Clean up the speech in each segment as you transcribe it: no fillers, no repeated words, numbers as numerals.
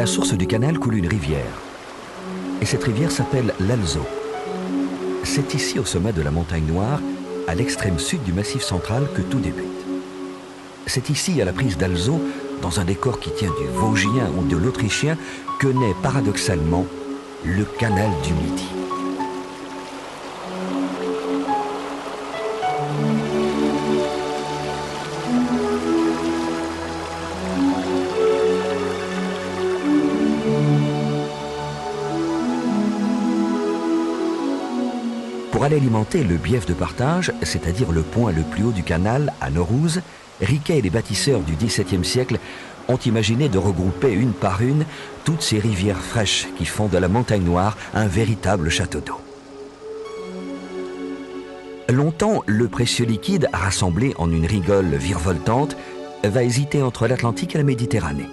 la source du canal coule une rivière. Et cette rivière s'appelle l'Alzot. C'est ici, au sommet de la montagne Noire, à l'extrême sud du Massif central, que tout débute. C'est ici, à la prise d'Alzot, dans un décor qui tient du Vosgien ou de l'Autrichien, que naît paradoxalement le canal du Midi. Pour aller alimenter le bief de Partage, c'est-à-dire le point le plus haut du canal, à Naurouz, Riquet et les bâtisseurs du XVIIe siècle ont imaginé de regrouper une par une toutes ces rivières fraîches qui font de la montagne Noire un véritable château d'eau. Longtemps, le précieux liquide, rassemblé en une rigole virevoltante, va hésiter entre l'Atlantique et la Méditerranée.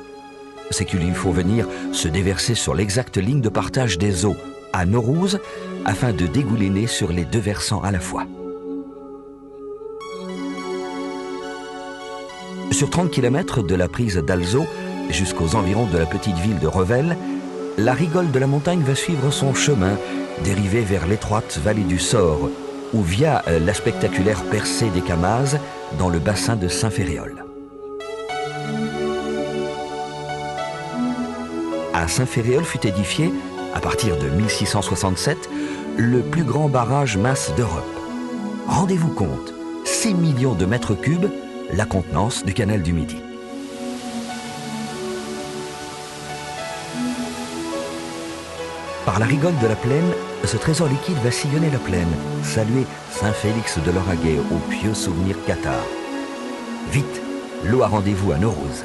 C'est qu'il lui faut venir se déverser sur l'exacte ligne de partage des eaux, à Naurouz, afin de dégouliner sur les deux versants à la fois. Sur 30 km de la prise d'Alzot jusqu'aux environs de la petite ville de Revel, la rigole de la montagne va suivre son chemin, dérivé vers l'étroite vallée du Sor, ou via la spectaculaire percée des Camazes dans le bassin de Saint-Ferréol. À Saint-Ferréol fut édifié, à partir de 1667, le plus grand barrage masse d'Europe. Rendez-vous compte, 6 millions de mètres cubes, la contenance du canal du Midi. Par la rigole de la plaine, ce trésor liquide va sillonner la plaine, saluer Saint-Félix de Lauragais au pieux souvenir cathare. Vite, l'eau a rendez-vous à Naurouz.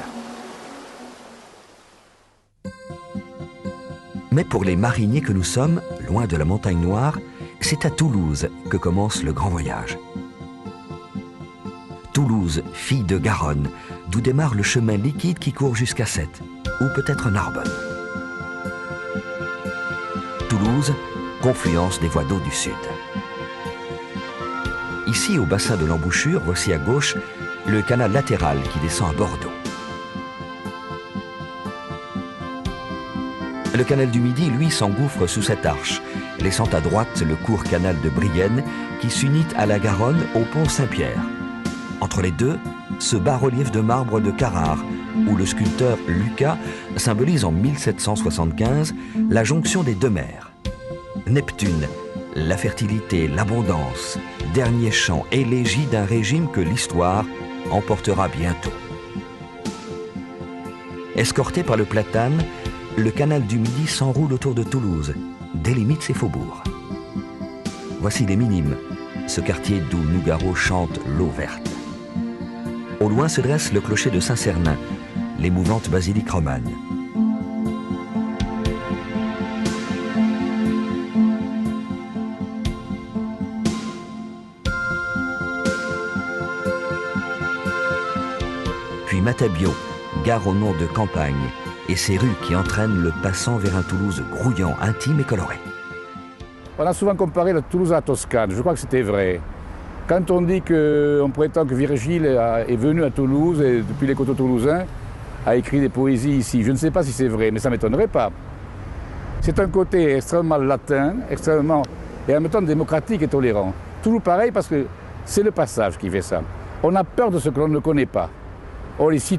Mais pour les mariniers que nous sommes, loin de la montagne Noire, c'est à Toulouse que commence le grand voyage. Toulouse, fille de Garonne, d'où démarre le chemin liquide qui court jusqu'à Sète, ou peut-être Narbonne. Toulouse, confluence des voies d'eau du Sud. Ici, au bassin de l'embouchure, voici à gauche le canal latéral qui descend à Bordeaux. Le canal du Midi, lui, s'engouffre sous cette arche, laissant à droite le court canal de Brienne qui s'unit à la Garonne au pont Saint-Pierre. Entre les deux, ce bas-relief de marbre de Carrare, où le sculpteur Lucas symbolise en 1775 la jonction des deux mers. Neptune, la fertilité, l'abondance, dernier chant élégie d'un régime que l'histoire emportera bientôt. Escorté par le platane, le canal du Midi s'enroule autour de Toulouse, délimite ses faubourgs. Voici les Minimes, ce quartier d'où Nougaro chante l'eau verte. Au loin se dresse le clocher de Saint-Cernin, l'émouvante basilique romane. Puis Matabio, gare au nom de campagne, et ces rues qui entraînent le passant vers un Toulouse grouillant, intime et coloré. On a souvent comparé la Toulouse à la Toscane, je crois que c'était vrai. Quand on dit qu'on prétend que Virgile est venu à Toulouse et depuis les coteaux toulousains a écrit des poésies ici, je ne sais pas si c'est vrai, mais ça ne m'étonnerait pas. C'est un côté extrêmement latin, extrêmement et en même temps démocratique et tolérant. Toujours pareil parce que c'est le passage qui fait ça. On a peur de ce que l'on ne connaît pas. Or ici,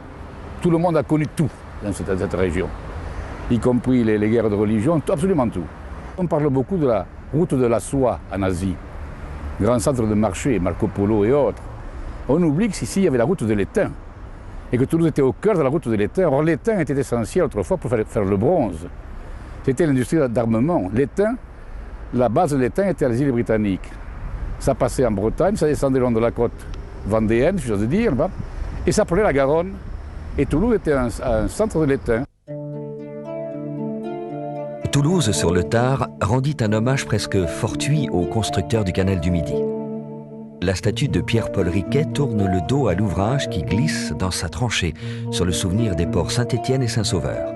tout le monde a connu tout dans cette région, y compris les guerres de religion, absolument tout. On parle beaucoup de la route de la soie en Asie, grand centre de marché, Marco Polo et autres. On oublie qu'ici, il y avait la route de l'étain, et que Toulouse était au cœur de la route de l'étain. Or, l'étain était essentiel autrefois pour faire le bronze. C'était l'industrie d'armement. L'étain, la base de l'étain était à les îles Britanniques. Ça passait en Bretagne, ça descendait le long de la côte vendéenne, si j'ose dire, et ça prenait la Garonne. Et Toulouse était un centre de l'étain. Toulouse, sur le tard, rendit un hommage presque fortuit au constructeur du canal du Midi. La statue de Pierre-Paul Riquet tourne le dos à l'ouvrage qui glisse dans sa tranchée sur le souvenir des ports Saint-Étienne et Saint-Sauveur.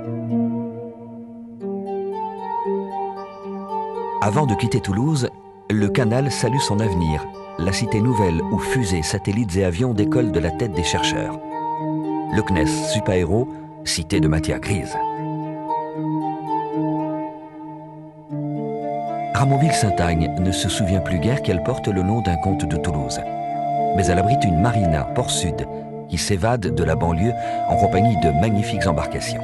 Avant de quitter Toulouse, le canal salue son avenir, la cité nouvelle où fusées, satellites et avions décollent de la tête des chercheurs. Le CNES Supaéro, cité de matière grise. Ramonville-Saint-Agne ne se souvient plus guère qu'elle porte le nom d'un comte de Toulouse. Mais elle abrite une marina, port sud, qui s'évade de la banlieue en compagnie de magnifiques embarcations.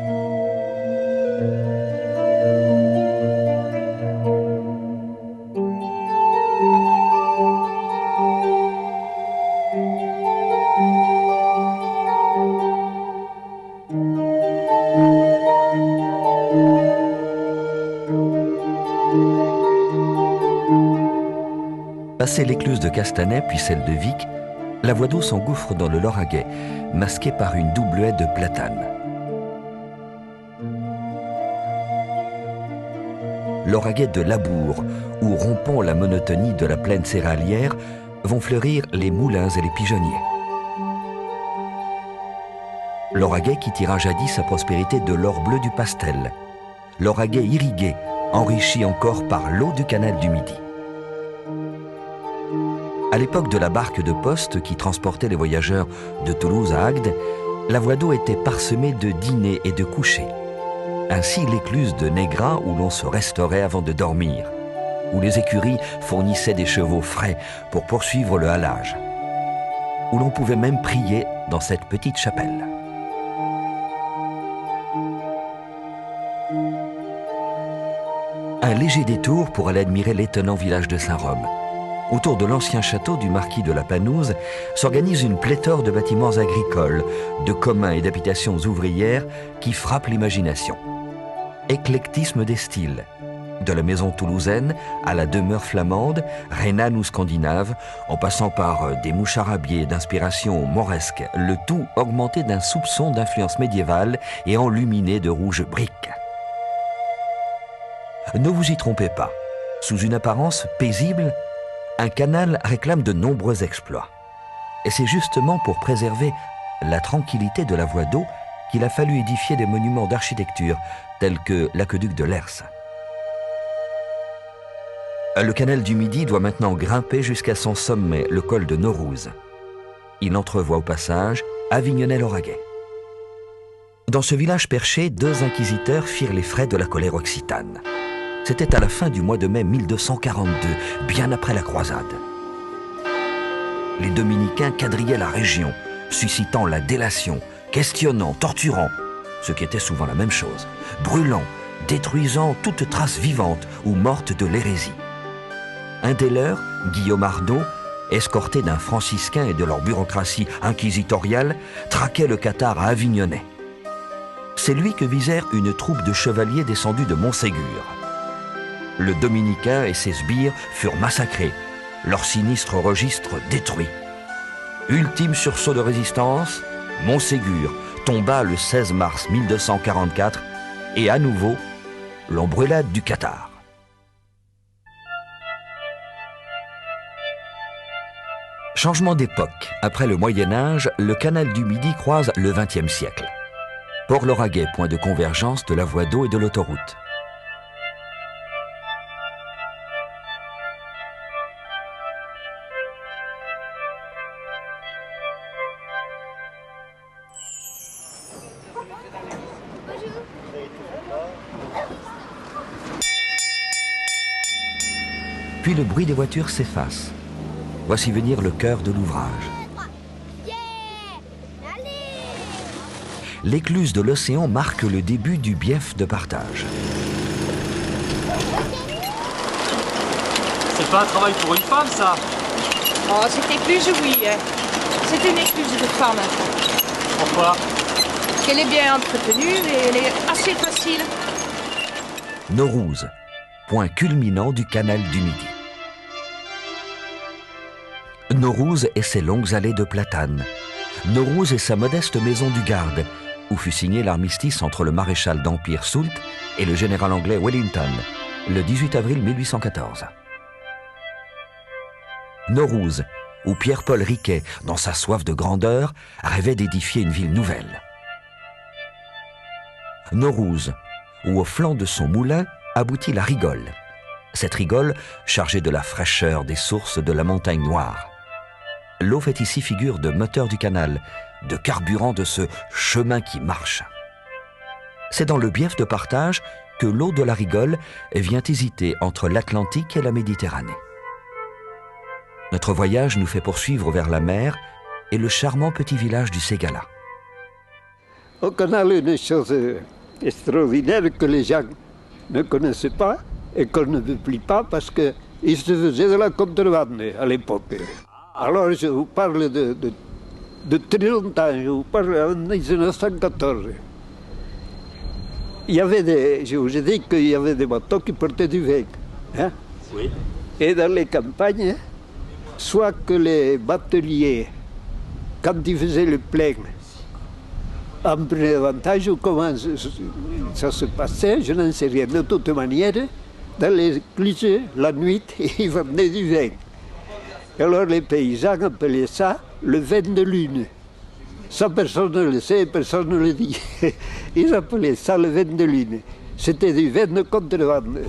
Passé l'écluse de Castanet puis celle de Vic, la voie d'eau s'engouffre dans le Lauragais, masquée par une double haie de platanes. Lauragais de Labour, où, rompant la monotonie de la plaine céréalière, vont fleurir les moulins et les pigeonniers. Lauragais qui tira jadis sa prospérité de l'or bleu du Pastel. Lauragais irrigué, enrichi encore par l'eau du canal du Midi. À l'époque de la barque de poste qui transportait les voyageurs de Toulouse à Agde, la voie d'eau était parsemée de dîners et de couchers. Ainsi l'écluse de Négrin où l'on se restaurait avant de dormir, où les écuries fournissaient des chevaux frais pour poursuivre le halage, où l'on pouvait même prier dans cette petite chapelle. Un léger détour pour aller admirer l'étonnant village de Saint-Rome. Autour de l'ancien château du marquis de la Panouse s'organise une pléthore de bâtiments agricoles, de communs et d'habitations ouvrières qui frappent l'imagination. Éclectisme des styles, de la maison toulousaine à la demeure flamande, rhénane ou scandinave, en passant par des moucharabiers d'inspiration mauresque, le tout augmenté d'un soupçon d'influence médiévale et enluminé de rouge brique. Ne vous y trompez pas, sous une apparence paisible, un canal réclame de nombreux exploits. Et c'est justement pour préserver la tranquillité de la voie d'eau qu'il a fallu édifier des monuments d'architecture tels que l'aqueduc de Lers. Le canal du Midi doit maintenant grimper jusqu'à son sommet, le col de Naurouze. Il entrevoit au passage Avignonnet-Lauragais. Dans ce village perché, 2 inquisiteurs firent les frais de la colère occitane. C'était à la fin du mois de mai 1242, bien après la croisade. Les dominicains quadrillaient la région, suscitant la délation, questionnant, torturant, ce qui était souvent la même chose, brûlant, détruisant toute trace vivante ou morte de l'hérésie. Un des leurs, Guillaume Arnaud, escorté d'un franciscain et de leur bureaucratie inquisitoriale, traquait le cathare à Avignonnet. C'est lui que visèrent une troupe de chevaliers descendus de Montségur. Le dominicain et ses sbires furent massacrés, leur sinistre registre détruit. Ultime sursaut de résistance, Montségur tomba le 16 mars 1244 et à nouveau l'embrelade du cathare. Changement d'époque. Après le Moyen-Âge, le canal du Midi croise le XXe siècle. Port-Lauragais, point de convergence de la voie d'eau et de l'autoroute. Puis le bruit des voitures s'efface. Voici venir le cœur de l'ouvrage. L'écluse de l'océan marque le début du bief de partage. C'est pas un travail pour une femme, ça? Oh, cette écluse, oui. C'est une écluse de femme. Pourquoi? Qu'elle est bien entretenue et elle est assez facile. Naurouze, point culminant du canal du Midi. Naurouze et ses longues allées de platanes. Naurouze et sa modeste maison du garde, où fut signé l'armistice entre le maréchal d'Empire Soult et le général anglais Wellington, le 18 avril 1814. Naurouze, où Pierre-Paul Riquet, dans sa soif de grandeur, rêvait d'édifier une ville nouvelle. Naurouze, où au flanc de son moulin aboutit la rigole. Cette rigole, chargée de la fraîcheur des sources de la montagne Noire. L'eau fait ici figure de moteur du canal, de carburant de ce chemin qui marche. C'est dans le bief de partage que l'eau de la Rigole vient hésiter entre l'Atlantique et la Méditerranée. Notre voyage nous fait poursuivre vers la mer et le charmant petit village du Ségala. Au canal, une chose extraordinaire que les gens ne connaissent pas et qu'on ne publie pas parce qu'il se faisait de la contrebande à l'époque. Alors je vous parle de très longtemps, je vous parle en 1914. Il y avait je vous ai dit qu'il y avait des bateaux qui portaient du vin. Hein? Oui. Et dans les campagnes, soit que les bateliers, quand ils faisaient le plein, en prenaient avantage ou comment ça se passait, je n'en sais rien. De toute manière, dans les églises, la nuit, ils vendaient du vin. Alors les paysans appelaient ça le vin de lune. Ça, personne ne le sait, personne ne le dit. Ils appelaient ça le vin de lune. C'était du vin de contrebande.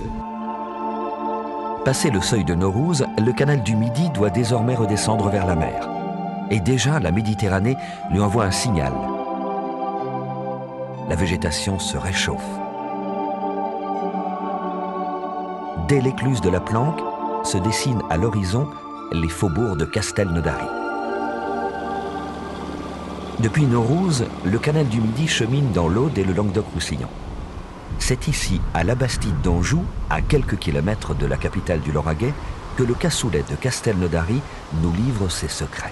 Passé le seuil de Naurouz, le canal du Midi doit désormais redescendre vers la mer. Et déjà, la Méditerranée lui envoie un signal. La végétation se réchauffe. Dès l'écluse de la Planque, se dessinent à l'horizon les faubourgs de Castelnaudary. Depuis Naurouz, le canal du Midi chemine dans l'Aude et le Languedoc-Roussillon. C'est ici, à la Bastide d'Anjou, à quelques kilomètres de la capitale du Lauragais, que le cassoulet de Castelnaudary nous livre ses secrets.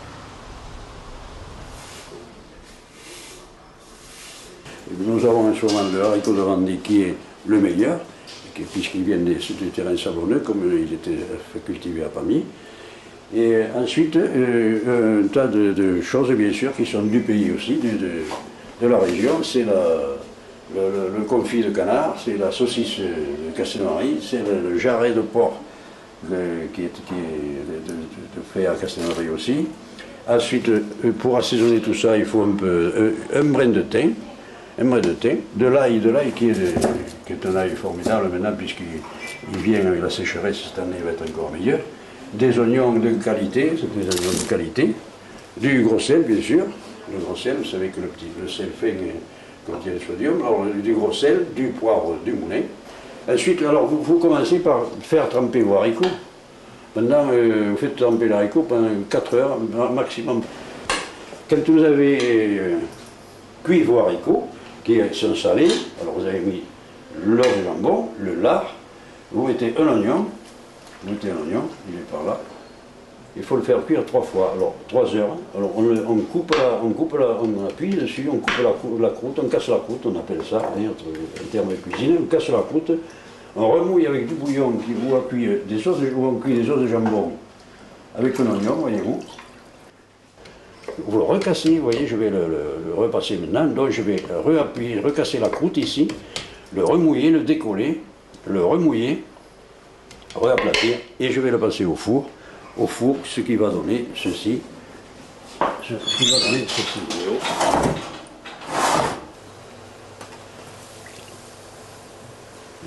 Nous avons un souvent de haricot de Vendée qui est le meilleur, puisqu'il vient du terrain savonneux, comme il était cultivé à Pamiers. Et ensuite, un tas de choses, bien sûr, qui sont du pays aussi, de la région. C'est le confit de canard, c'est la saucisse de Castelnaudary, c'est le jarret de porc qui est fait à Castelnaudary aussi. Ensuite, pour assaisonner tout ça, il faut un brin de thym. De l'ail qui est un ail formidable maintenant, puisqu'il vient avec la sécheresse, cette année il va être encore meilleur. Des oignons de qualité, c'est des oignons de qualité. Du gros sel, bien sûr. Le gros sel, vous savez que le sel fin contient le sodium. Alors, du gros sel, du poivre, du moulin. Ensuite, alors, vous commencez par faire tremper vos haricots. Maintenant, vous faites tremper l'haricot pendant 4 heures maximum. Quand vous avez cuit vos haricots, qui sont salés, alors vous avez mis l'or de jambon, le lard, vous mettez un oignon, il est par là. Il faut le faire cuire 3 fois, alors 3 heures. Alors on appuie dessus, on coupe la croûte, on casse la croûte, on appelle ça, en termes de cuisine, on casse la croûte, on remouille avec du bouillon qui vous a cuit des os de jambon avec un oignon, voyez-vous. Vous le recassez, vous voyez, je vais le repasser maintenant, donc je vais réappuyer, recasser la croûte ici, le remouiller, le décoller, le remouiller, réaplatir, et je vais le passer au four, ce qui va donner ceci,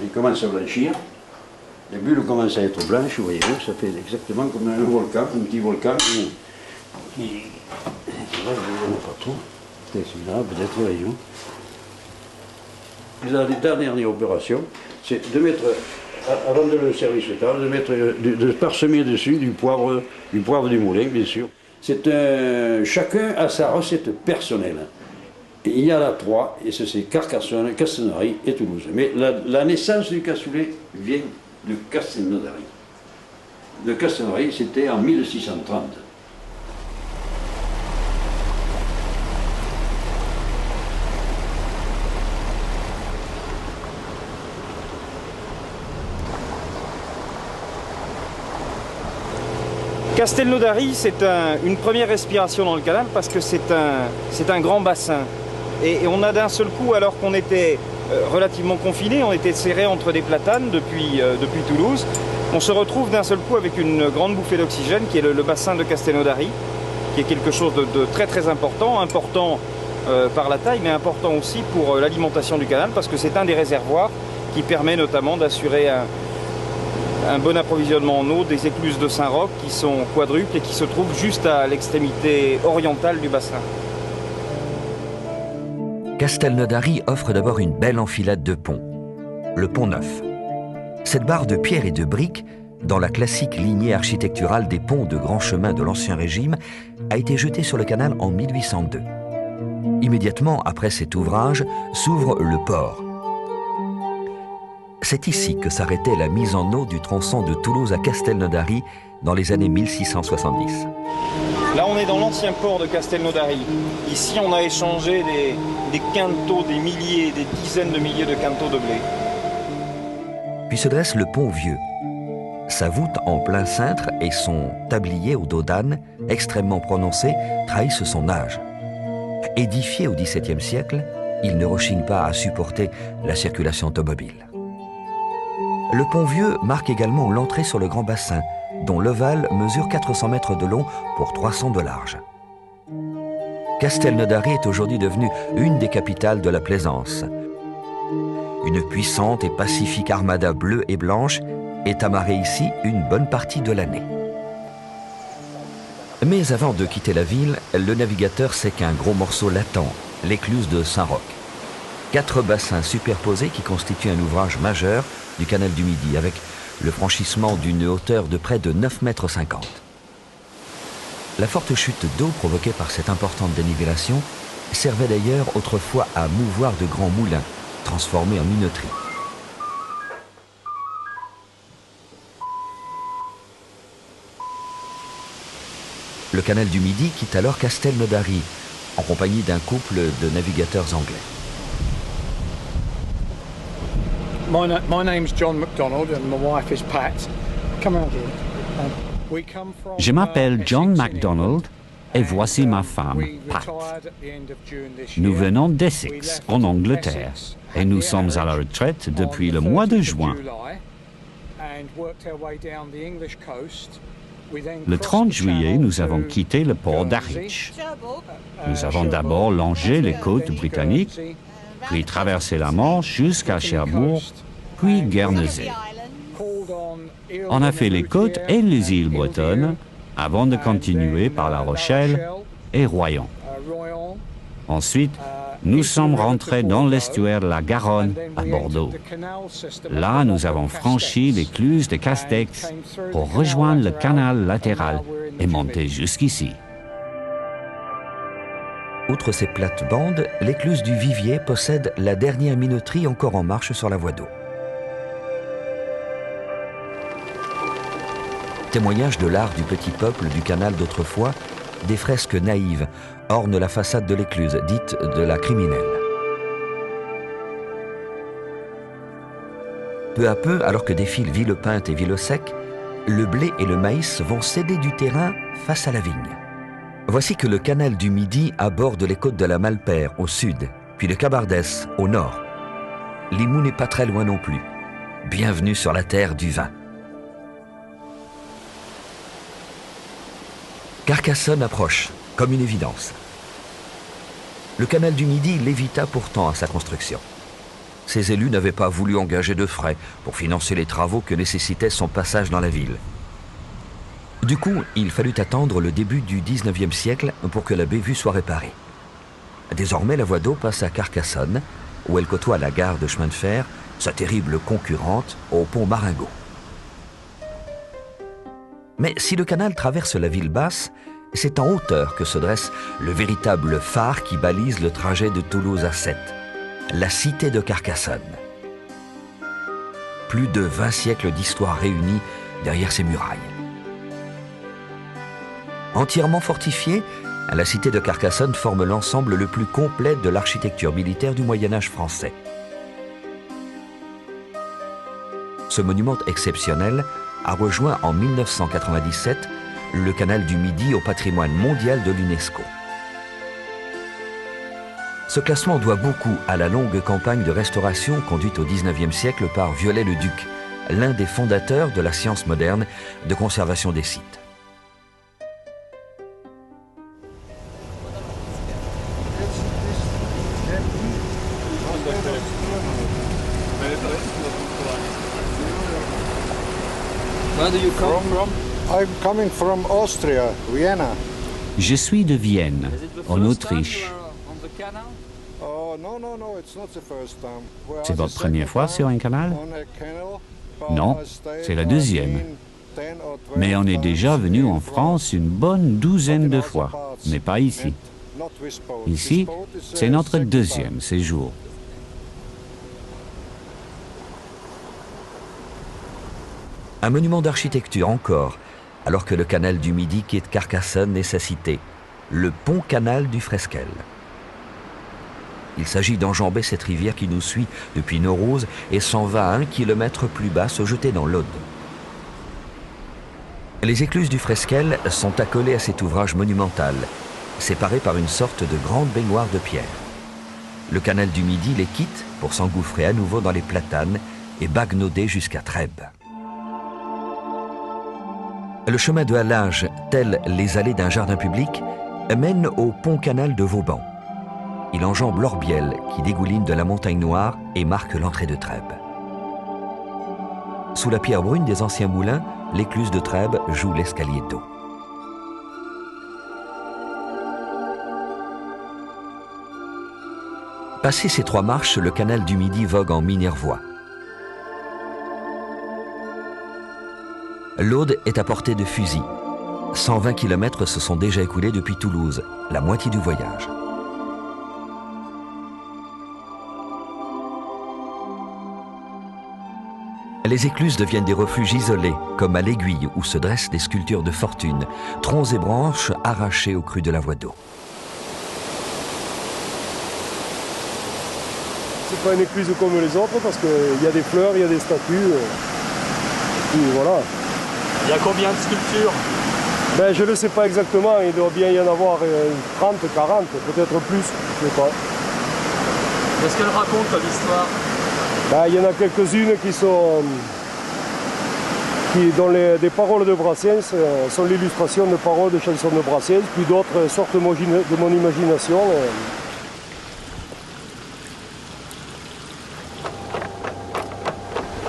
Il commence à blanchir, les bulles commencent à être blanches, vous voyez-vous, ça fait exactement comme un volcan, un petit volcan qui là, je ne vois pas trop. C'est celui-là, peut-être, voyons. La dernière opération, c'est de mettre, avant de le servir sur table, de parsemer dessus du poivre du moulin, bien sûr. Chacun a sa recette personnelle. Et il y en a 3, et c'est Carcassonne, Castelnaudary et Toulouse. Mais la naissance du cassoulet vient de Castelnaudary. De Castelnaudary, c'était en 1630. Castelnaudary, c'est une première respiration dans le canal parce que c'est un grand bassin. Et on a d'un seul coup, alors qu'on était relativement confinés, on était serrés entre des platanes depuis Toulouse, on se retrouve d'un seul coup avec une grande bouffée d'oxygène qui est le bassin de Castelnaudary, qui est quelque chose de très très important par la taille, mais important aussi pour l'alimentation du canal parce que c'est un des réservoirs qui permet notamment d'assurer un bon approvisionnement en eau des écluses de Saint-Roch qui sont quadruples et qui se trouvent juste à l'extrémité orientale du bassin. Castelnaudary offre d'abord une belle enfilade de ponts. le Pont Neuf. Cette barre de pierre et de briques, dans la classique lignée architecturale des ponts de grand chemin de l'Ancien Régime, a été jetée sur le canal en 1802. Immédiatement après cet ouvrage s'ouvre le port. C'est ici que s'arrêtait la mise en eau du tronçon de Toulouse à Castelnaudary dans les années 1670. Là, on est dans l'ancien port de Castelnaudary. Ici, on a échangé des quintaux, des milliers, des dizaines de milliers de quintaux de blé. Puis se dresse le pont Vieux. Sa voûte en plein cintre et son tablier au dos d'âne, extrêmement prononcé, trahissent son âge. Édifié au XVIIe siècle, il ne rechigne pas à supporter la circulation automobile. Le pont Vieux marque également l'entrée sur le Grand Bassin, dont l'ovale mesure 400 mètres de long pour 300 de large. Castelnaudary est aujourd'hui devenue une des capitales de la plaisance. Une puissante et pacifique armada bleue et blanche est amarrée ici une bonne partie de l'année. Mais avant de quitter la ville, le navigateur sait qu'un gros morceau l'attend, l'écluse de Saint-Roch. 4 bassins superposés qui constituent un ouvrage majeur du canal du Midi, avec le franchissement d'une hauteur de près de 9,50 mètres. La forte chute d'eau provoquée par cette importante dénivellation servait d'ailleurs autrefois à mouvoir de grands moulins, transformés en minoteries. Le canal du Midi quitte alors Castelnaudary, en compagnie d'un couple de navigateurs anglais. My name's John MacDonald and my wife is Pat. Come around here. Je m'appelle John MacDonald et voici ma femme, Pat. Nous venons d'Essex, en Angleterre, et nous sommes à la retraite depuis le mois de juin. Le 30 juillet, nous avons quitté le port d'Harwich. Nous avons d'abord longé les côtes britanniques, puis traversé la Manche jusqu'à Cherbourg, puis Guernesey. On a fait les côtes et les îles bretonnes avant de continuer par La Rochelle et Royan. Ensuite, nous sommes rentrés dans l'estuaire de la Garonne à Bordeaux. Là, nous avons franchi l'écluse de Castex pour rejoindre le canal latéral et monter jusqu'ici. Outre ces plates-bandes, l'écluse du Vivier possède la dernière minoterie encore en marche sur la voie d'eau. Témoignage de l'art du petit peuple du canal d'autrefois, des fresques naïves ornent la façade de l'écluse, dite de la Criminelle. Peu à peu, alors que défilent Villepinte et Villesec, le blé et le maïs vont céder du terrain face à la vigne. Voici que le canal du Midi aborde les côtes de la Malpère au sud, puis le Cabardès au nord. Limoux n'est pas très loin non plus. Bienvenue sur la terre du vin. Carcassonne approche, comme une évidence. Le canal du Midi l'évita pourtant à sa construction. Ses élus n'avaient pas voulu engager de frais pour financer les travaux que nécessitait son passage dans la ville. Du coup, il fallut attendre le début du XIXe siècle pour que la bévue soit réparée. Désormais, la voie d'eau passe à Carcassonne, où elle côtoie la gare de chemin de fer, sa terrible concurrente, au pont Marengo. Mais si le canal traverse la ville basse, c'est en hauteur que se dresse le véritable phare qui balise le trajet de Toulouse à Sète, la cité de Carcassonne. Plus de 20 siècles d'histoire réunis derrière ces murailles. Entièrement fortifiée, la cité de Carcassonne forme l'ensemble le plus complet de l'architecture militaire du Moyen-Âge français. Ce monument exceptionnel a rejoint en 1997 le canal du Midi au patrimoine mondial de l'UNESCO. Ce classement doit beaucoup à la longue campagne de restauration conduite au XIXe siècle par Viollet-le-Duc, l'un des fondateurs de la science moderne de conservation des sites. Where do you come from? I'm coming from Austria, Vienna. Je suis de Vienne, en Autriche. C'est votre première fois sur un canal? Non, c'est la deuxième. Mais on est déjà venu en France une bonne douzaine de fois, mais pas ici. Ici, c'est notre deuxième séjour. Un monument d'architecture encore, alors que le canal du Midi quitte Carcassonne et sa cité, le pont-canal du Fresquel. Il s'agit d'enjamber cette rivière qui nous suit depuis Naurouse et s'en va à 1 kilomètre plus bas se jeter dans l'Aude. Les écluses du Fresquel sont accolées à cet ouvrage monumental, séparées par une sorte de grande baignoire de pierre. Le canal du Midi les quitte pour s'engouffrer à nouveau dans les platanes et baguenauder jusqu'à Trèbes. Le chemin de halage, tel les allées d'un jardin public, mène au pont-canal de Vauban. Il enjambe l'Orbiel qui dégouline de la montagne Noire et marque l'entrée de Trèbes. Sous la pierre brune des anciens moulins, l'écluse de Trèbes joue l'escalier d'eau. Passé ces 3 marches, le canal du Midi vogue en Minervois. L'Aude est à portée de fusil. 120 km se sont déjà écoulés depuis Toulouse, la moitié du voyage. Les écluses deviennent des refuges isolés, comme à l'Aiguille où se dressent des sculptures de fortune, troncs et branches arrachés au cru de la voie d'eau. C'est pas une écluse comme les autres parce qu'il y a des fleurs, il y a des statues. Et voilà. Il y a combien de sculptures? Ben, je ne le sais pas exactement, il doit bien y en avoir 30, 40, peut-être plus, je ne sais pas. Qu'est-ce qu'elle raconte comme histoire? Ben, il y en a quelques-unes dont des paroles de Brassens sont l'illustration de paroles de chansons de Brassens, puis d'autres sortent de mon imagination.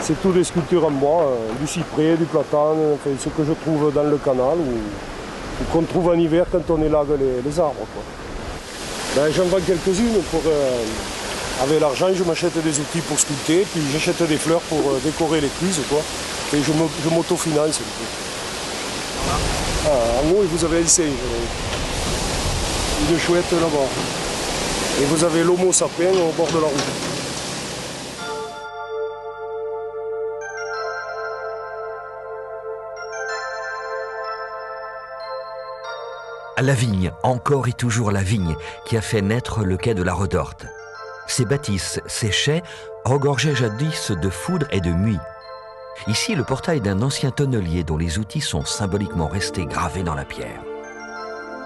C'est tout des sculptures en bois, du cyprès, du platane, enfin, ce que je trouve dans le canal ou qu'on trouve en hiver quand on élague les arbres. Ben, j'en vends quelques-unes avec l'argent, je m'achète des outils pour sculpter, puis j'achète des fleurs pour décorer l'écluse, et je m'autofinance. En haut, vous avez un singe, une chouette là-bas. Et vous avez l'homo sapien au bord de la route. La vigne, encore et toujours la vigne, qui a fait naître le quai de la Redorte. Ces bâtisses, ces chais, regorgeaient jadis de foudre et de muit. Ici, le portail d'un ancien tonnelier dont les outils sont symboliquement restés gravés dans la pierre.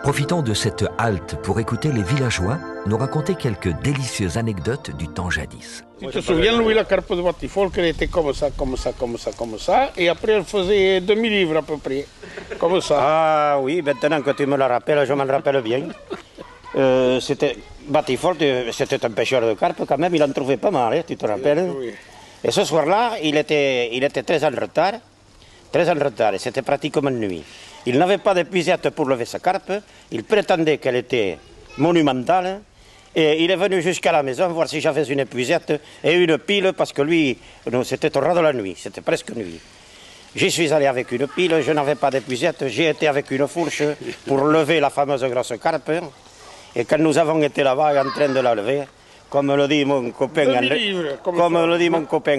Profitons de cette halte pour écouter les villageois nous raconter quelques délicieuses anecdotes du temps jadis. Tu te souviens, Louis, la carpe de Batifol, qu'elle était comme ça, comme ça, comme ça, comme ça, et après elle faisait 2000 livres à peu près, comme ça. Ah oui, maintenant que tu me le rappelles, je m'en rappelle bien. Batifol, c'était un pêcheur de carpe quand même, il en trouvait pas mal, hein, tu te rappelles? Oui. Et ce soir-là, il était très en retard, et c'était pratiquement nuit. Il n'avait pas d'épuisette pour lever sa carpe, il prétendait qu'elle était monumentale, et il est venu jusqu'à la maison voir si j'avais une épuisette et une pile, parce que lui, c'était au ras de la nuit, c'était presque nuit. J'y suis allé avec une pile, je n'avais pas d'épuisette, j'ai été avec une fourche pour lever la fameuse grosse carpe, et quand nous avons été là-bas en train de la lever, comme le dit mon copain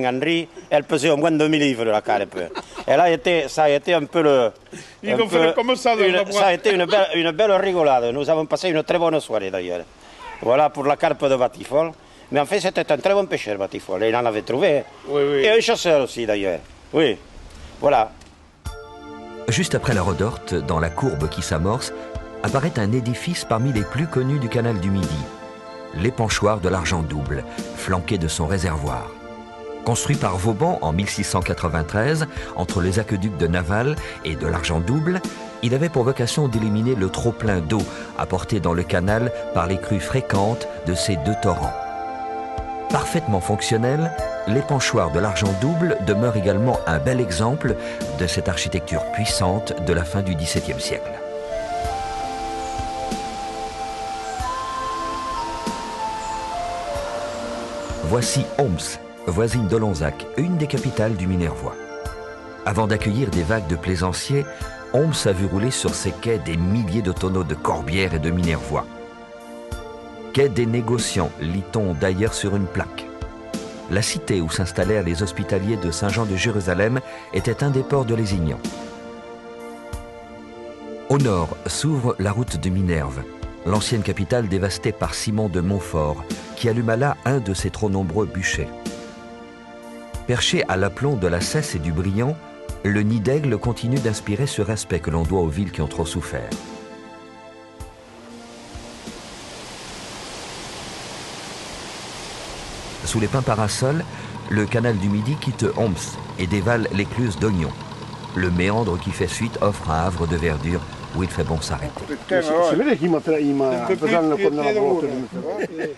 Henri, elle pesait au moins 2000 livres la carpe. Ça a été un peu le... Ça a été une belle rigolade. Nous avons passé une très bonne soirée d'ailleurs. Voilà pour la carpe de Batifol. Mais en fait, c'était un très bon pêcheur, Batifol. Il en avait trouvé. Oui, oui. Et un chasseur aussi d'ailleurs. Oui, voilà. Juste après la Redorte, dans la courbe qui s'amorce, apparaît un édifice parmi les plus connus du canal du Midi. L'épanchoir de l'Argent Double, flanqué de son réservoir. Construit par Vauban en 1693, entre les aqueducs de Naval et de l'Argent Double, il avait pour vocation d'éliminer le trop-plein d'eau apporté dans le canal par les crues fréquentes de ces 2 torrents. Parfaitement fonctionnel, l'épanchoir de l'Argent Double demeure également un bel exemple de cette architecture puissante de la fin du XVIIe siècle. Voici Homs, voisine d'Olonzac, une des capitales du Minervois. Avant d'accueillir des vagues de plaisanciers, Homs a vu rouler sur ses quais des milliers de tonneaux de Corbière et de Minervois. Quai des négociants, lit-on d'ailleurs sur une plaque. La cité où s'installèrent les hospitaliers de Saint-Jean de Jérusalem était un des ports de Lézignan. Au nord s'ouvre la route de Minerve, l'ancienne capitale dévastée par Simon de Montfort, qui alluma là un de ses trop nombreux bûchers. Perché à l'aplomb de la Cesse et du Briand, le nid d'aigle continue d'inspirer ce respect que l'on doit aux villes qui ont trop souffert. Sous les pins parasols, le canal du Midi quitte Homs et dévale l'écluse d'Ognon. Le méandre qui fait suite offre un havre de verdure où il fait bon s'arrêter.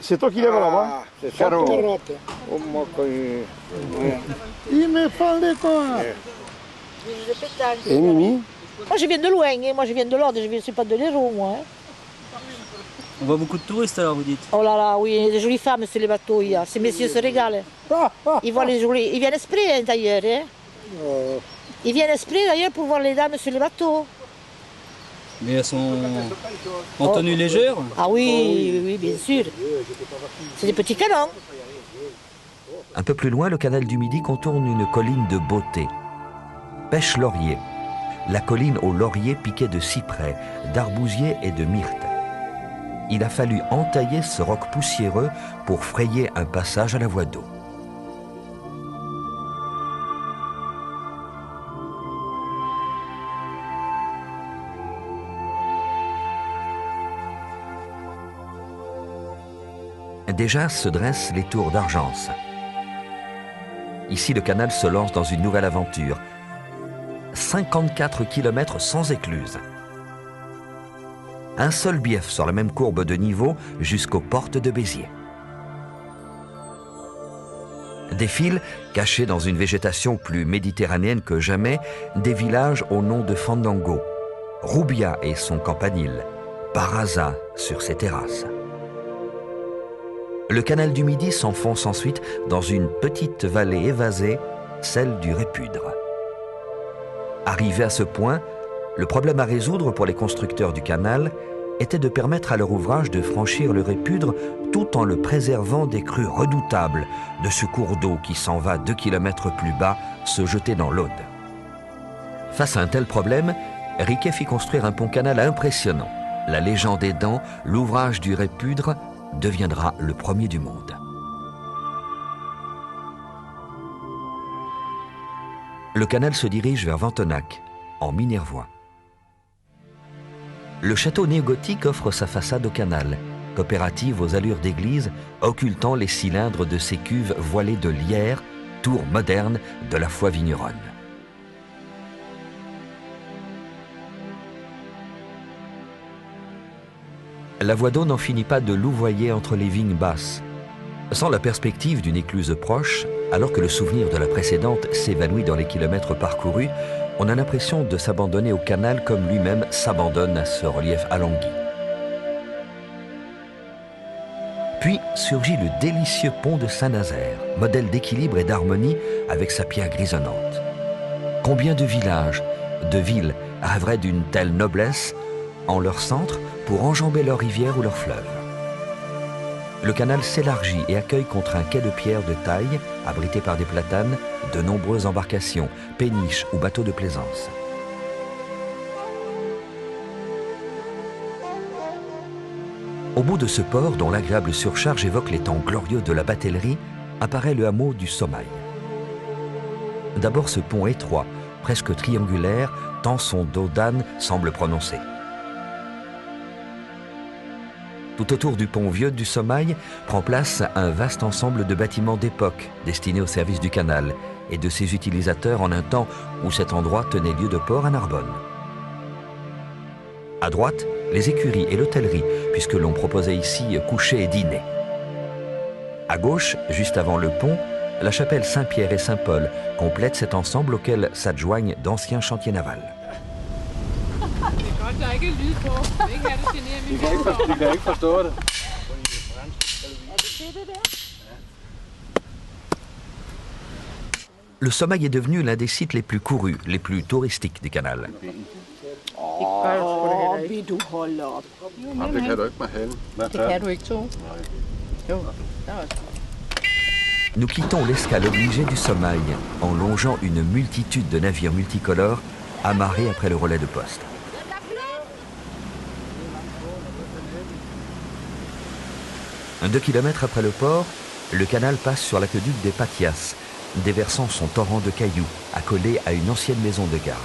C'est toi qui lèves là-bas? C'est Caro. Il me fallait quoi? Et Mimi? Moi je viens de loin, hein. Moi je viens de l'Ordre, je ne suis pas de l'Hérault, moi. Hein. On voit beaucoup de touristes alors, vous dites? Oh là là, oui, des jolies femmes sur les bateaux, il y a. Ces messieurs se régalent. Ils voient les jolies. Ils viennent exprès hein, d'ailleurs. Hein. Ils viennent exprès d'ailleurs pour voir les dames sur les bateaux. Mais elles sont en tenue légère? Ah oui, oui, bien sûr. C'est des petits canons. Un peu plus loin, le canal du Midi contourne une colline de beauté. Pêche-laurier, la colline aux lauriers piqués de cyprès, d'arbousiers et de myrtes. Il a fallu entailler ce roc poussiéreux pour frayer un passage à la voie d'eau. Déjà se dressent les tours d'Argence. Ici, le canal se lance dans une nouvelle aventure. 54 km sans écluse. Un seul bief sur la même courbe de niveau jusqu'aux portes de Béziers. Défilent, cachés dans une végétation plus méditerranéenne que jamais, des villages au nom de Fandango, Roubia et son campanile, Baraza sur ses terrasses. Le canal du Midi s'enfonce ensuite dans une petite vallée évasée, celle du Répudre. Arrivé à ce point, le problème à résoudre pour les constructeurs du canal était de permettre à leur ouvrage de franchir le Répudre tout en le préservant des crues redoutables de ce cours d'eau qui s'en va 2 km plus bas se jeter dans l'Aude. Face à un tel problème, Riquet fit construire un pont-canal impressionnant. La légende aidant, l'ouvrage du Répudre deviendra le premier du monde. Le canal se dirige vers Ventenac, en Minervois. Le château néogothique offre sa façade au canal, coopérative aux allures d'église, occultant les cylindres de ses cuves voilées de lierre, tour moderne de la foi vigneronne. La voie d'eau n'en finit pas de louvoyer entre les vignes basses. Sans la perspective d'une écluse proche, alors que le souvenir de la précédente s'évanouit dans les kilomètres parcourus, on a l'impression de s'abandonner au canal comme lui-même s'abandonne à ce relief alangui. Puis surgit le délicieux pont de Saint-Nazaire, modèle d'équilibre et d'harmonie avec sa pierre grisonnante. Combien de villages, de villes rêveraient d'une telle noblesse en leur centre pour enjamber leur rivière ou leur fleuve. Le canal s'élargit et accueille contre un quai de pierre de taille, abrité par des platanes, de nombreuses embarcations, péniches ou bateaux de plaisance. Au bout de ce port, dont l'agréable surcharge évoque les temps glorieux de la batellerie, apparaît le hameau du Sommail. D'abord ce pont étroit, presque triangulaire, tant son dos d'âne semble prononcé. Tout autour du pont vieux du Sommail prend place un vaste ensemble de bâtiments d'époque destinés au service du canal et de ses utilisateurs en un temps où cet endroit tenait lieu de port à Narbonne. À droite, les écuries et l'hôtellerie, puisque l'on proposait ici coucher et dîner. À gauche, juste avant le pont, la chapelle Saint-Pierre et Saint-Paul complète cet ensemble auquel s'adjoignent d'anciens chantiers navals. Le sommeil est devenu l'un des sites les plus courus, les plus touristiques du canal. Nous quittons l'escale obligée du sommeil en longeant une multitude de navires multicolores amarrés après le relais de poste. Un 2 kilomètres après le port, le canal passe sur l'aqueduc des Patias, déversant son torrent de cailloux, accolé à une ancienne maison de garde.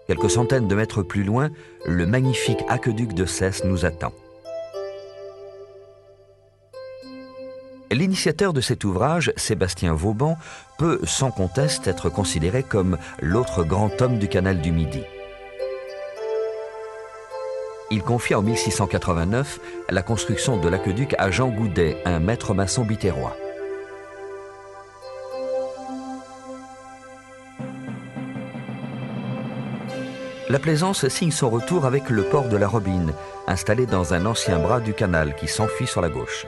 Quelques centaines de mètres plus loin, le magnifique aqueduc de Cesse nous attend. L'initiateur de cet ouvrage, Sébastien Vauban, peut sans conteste être considéré comme l'autre grand homme du canal du Midi. Il confie en 1689 la construction de l'aqueduc à Jean Goudet, un maître maçon biterrois. La Plaisance signe son retour avec le port de la Robine, installé dans un ancien bras du canal qui s'enfuit sur la gauche.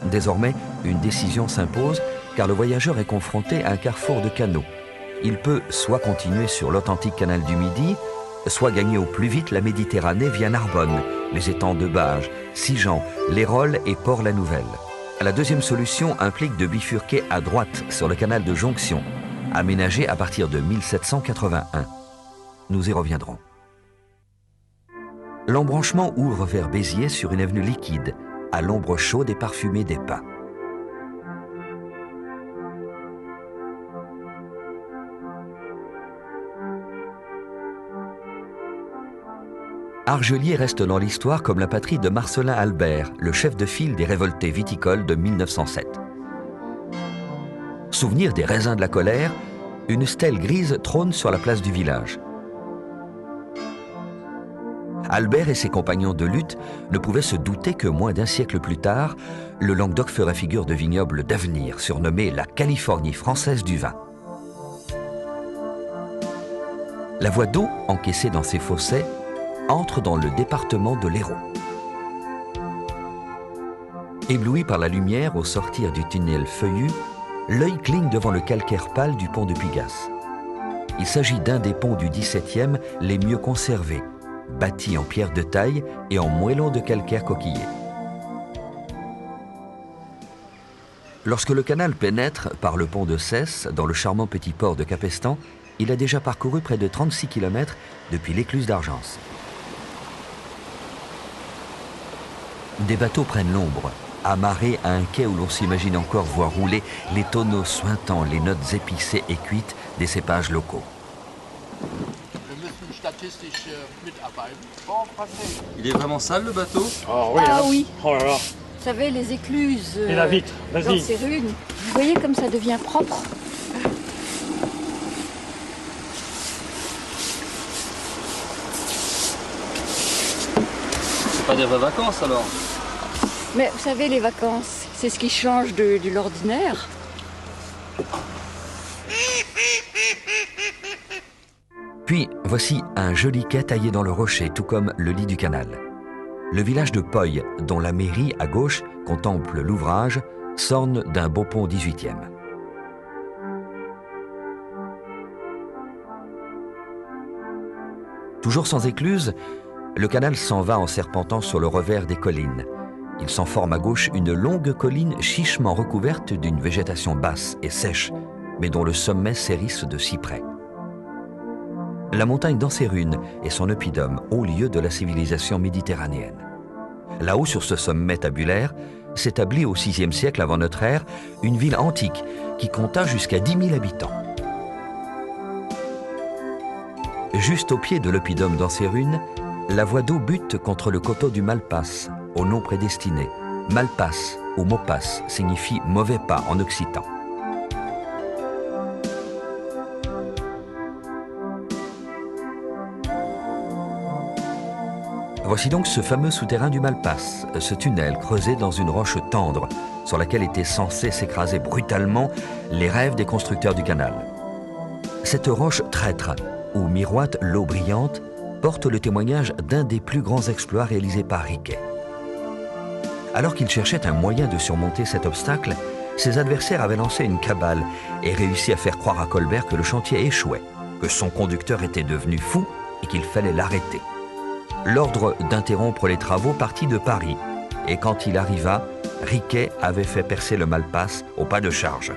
Désormais, une décision s'impose car le voyageur est confronté à un carrefour de canaux. Il peut soit continuer sur l'authentique canal du Midi, soit gagner au plus vite la Méditerranée via Narbonne, les étangs de Bages, Sigean, l'Hérault et Port-la-Nouvelle. La deuxième solution implique de bifurquer à droite sur le canal de Jonction, aménagé à partir de 1781. Nous y reviendrons. L'embranchement ouvre vers Béziers sur une avenue liquide, à l'ombre chaude et parfumée des pins. Argelier reste dans l'histoire comme la patrie de Marcelin Albert, le chef de file des révoltés viticoles de 1907. Souvenir des raisins de la colère, une stèle grise trône sur la place du village. Albert et ses compagnons de lutte ne pouvaient se douter que moins d'un siècle plus tard, le Languedoc ferait figure de vignoble d'avenir, surnommé la Californie française du vin. La voie d'eau, encaissée dans ces fossés, entre dans le département de l'Hérault. Ébloui par la lumière au sortir du tunnel feuillu, l'œil cligne devant le calcaire pâle du pont de Pigasse. Il s'agit d'un des ponts du XVIIe les mieux conservés, bâti en pierre de taille et en moellon de calcaire coquillé. Lorsque le canal pénètre par le pont de Cesse dans le charmant petit port de Capestan, il a déjà parcouru près de 36 km depuis l'écluse d'Argence. Des bateaux prennent l'ombre, amarrés à un quai où l'on s'imagine encore voir rouler les tonneaux suintant les notes épicées et cuites des cépages locaux. Il est vraiment sale le bateau? Oui. Oh là là. Vous savez, les écluses Et la vitre, vas-y. dans ces runes. Vous voyez comme ça devient propre. C'est pas des vraies vacances alors? Mais vous savez, les vacances, c'est ce qui change de l'ordinaire. Puis, voici un joli quai taillé dans le rocher, tout comme le lit du canal. Le village de Poye, dont la mairie, à gauche, contemple l'ouvrage, s'orne d'un beau pont 18e. Toujours sans écluse, le canal s'en va en serpentant sur le revers des collines. Il s'en forme à gauche une longue colline chichement recouverte d'une végétation basse et sèche, mais dont le sommet s'hérisse de cyprès. La montagne d'Ancérune est son oppidum, haut lieu de la civilisation méditerranéenne. Là-haut, sur ce sommet tabulaire, s'établit au VIe siècle avant notre ère une ville antique qui compta jusqu'à 10 000 habitants. Juste au pied de l'oppidum d'Ancérune, la voie d'eau bute contre le coteau du Malpas, au nom prédestiné. Malpas ou Maupas signifie mauvais pas en occitan. Voici donc ce fameux souterrain du Malpasse, ce tunnel creusé dans une roche tendre sur laquelle étaient censés s'écraser brutalement les rêves des constructeurs du canal. Cette roche traître, où miroite l'eau brillante, porte le témoignage d'un des plus grands exploits réalisés par Riquet. Alors qu'il cherchait un moyen de surmonter cet obstacle, ses adversaires avaient lancé une cabale et réussi à faire croire à Colbert que le chantier échouait, que son conducteur était devenu fou et qu'il fallait l'arrêter. L'ordre d'interrompre les travaux partit de Paris, et quand il arriva, Riquet avait fait percer le Malpasse au pas de charge.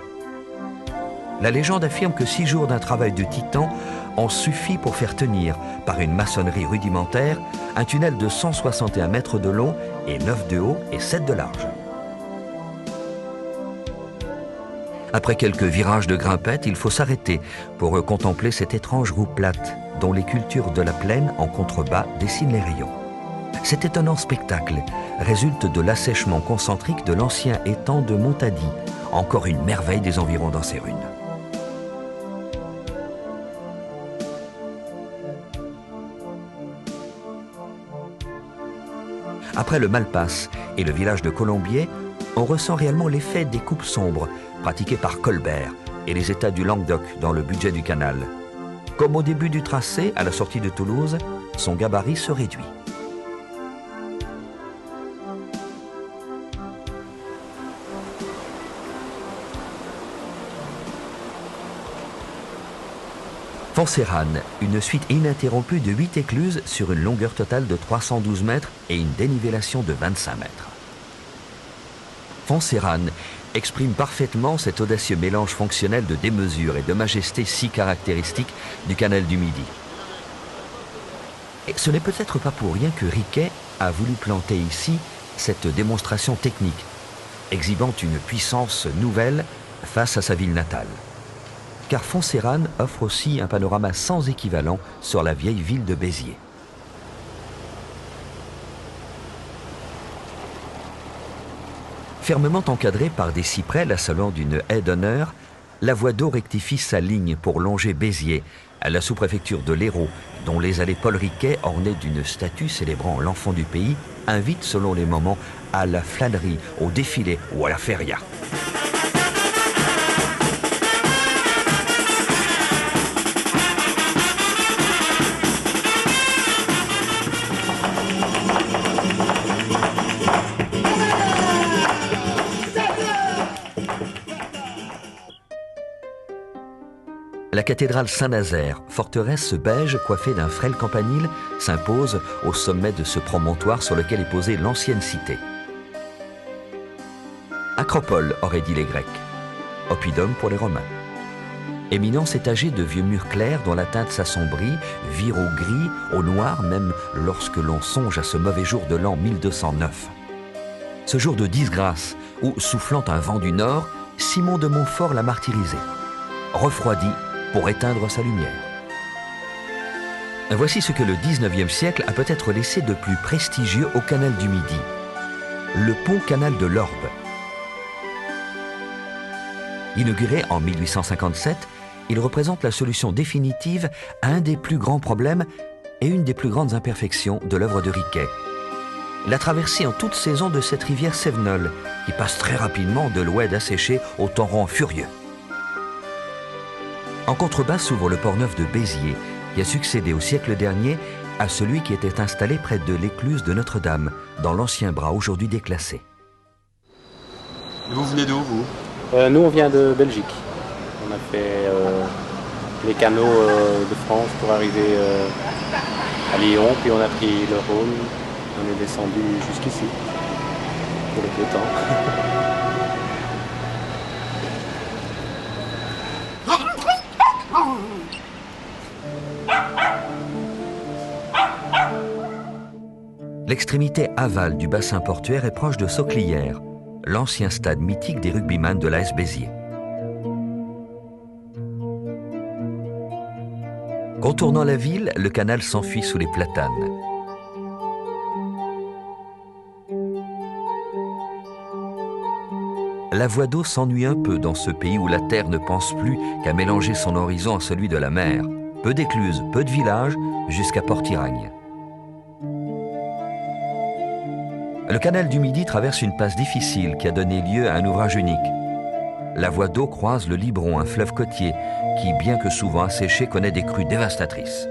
La légende affirme que 6 jours d'un travail de titan ont suffi pour faire tenir, par une maçonnerie rudimentaire, un tunnel de 161 mètres de long et 9 de haut et 7 de large. Après quelques virages de grimpette, il faut s'arrêter pour contempler cette étrange roue plate dont les cultures de la plaine en contrebas dessinent les rayons. Cet étonnant spectacle résulte de l'assèchement concentrique de l'ancien étang de Montady, encore une merveille des environs d'Anserune. Après le Malpasse et le village de Colombier, on ressent réellement l'effet des coupes sombres pratiquées par Colbert et les États du Languedoc dans le budget du canal. Comme au début du tracé, à la sortie de Toulouse, son gabarit se réduit. Foncérane, une suite ininterrompue de 8 écluses sur une longueur totale de 312 mètres et une dénivellation de 25 mètres. Foncérane exprime parfaitement cet audacieux mélange fonctionnel de démesure et de majesté si caractéristique du canal du Midi. Et ce n'est peut-être pas pour rien que Riquet a voulu planter ici cette démonstration technique, exhibant une puissance nouvelle face à sa ville natale. Car Foncérane offre aussi un panorama sans équivalent sur la vieille ville de Béziers. Fermement encadrée par des cyprès l'assolant d'une haie d'honneur, la voie d'eau rectifie sa ligne pour longer Béziers, à la sous-préfecture de l'Hérault, dont les allées Paul Riquet, ornées d'une statue célébrant l'enfant du pays, invitent selon les moments à la flânerie, au défilé ou à la feria. La cathédrale Saint-Nazaire, forteresse beige coiffée d'un frêle campanile, s'impose au sommet de ce promontoire sur lequel est posée l'ancienne cité. Acropole, auraient dit les Grecs. Oppidum pour les Romains. Éminence étagée de vieux murs clairs dont la teinte s'assombrit, vire au gris, au noir, même lorsque l'on songe à ce mauvais jour de l'an 1209. Ce jour de disgrâce, où, soufflant un vent du nord, Simon de Montfort l'a martyrisé, refroidi pour éteindre sa lumière. Voici ce que le XIXe siècle a peut-être laissé de plus prestigieux au canal du Midi. Le pont-canal de l'Orbe. Inauguré en 1857, il représente la solution définitive à un des plus grands problèmes et une des plus grandes imperfections de l'œuvre de Riquet. La traversée en toute saison de cette rivière Sévenole, qui passe très rapidement de l'oued asséché au torrent furieux. En contrebas s'ouvre le port neuf de Béziers, qui a succédé au siècle dernier à celui qui était installé près de l'écluse de Notre-Dame, dans l'ancien bras aujourd'hui déclassé. Vous venez d'où, vous? Nous, on vient de Belgique. On a fait les canaux de France pour arriver à Lyon, puis on a pris le Rhône. On est descendu jusqu'ici, pour le beau temps. L'extrémité aval du bassin portuaire est proche de Sauclières, l'ancien stade mythique des rugbyman de l'AS Béziers. Contournant la ville, le canal s'enfuit sous les platanes. La voie d'eau s'ennuie un peu dans ce pays où la terre ne pense plus qu'à mélanger son horizon à celui de la mer. Peu d'écluses, peu de villages, jusqu'à Port-Iragne. Le canal du Midi traverse une passe difficile qui a donné lieu à un ouvrage unique. La voie d'eau croise le Libron, un fleuve côtier qui, bien que souvent asséché, connaît des crues dévastatrices.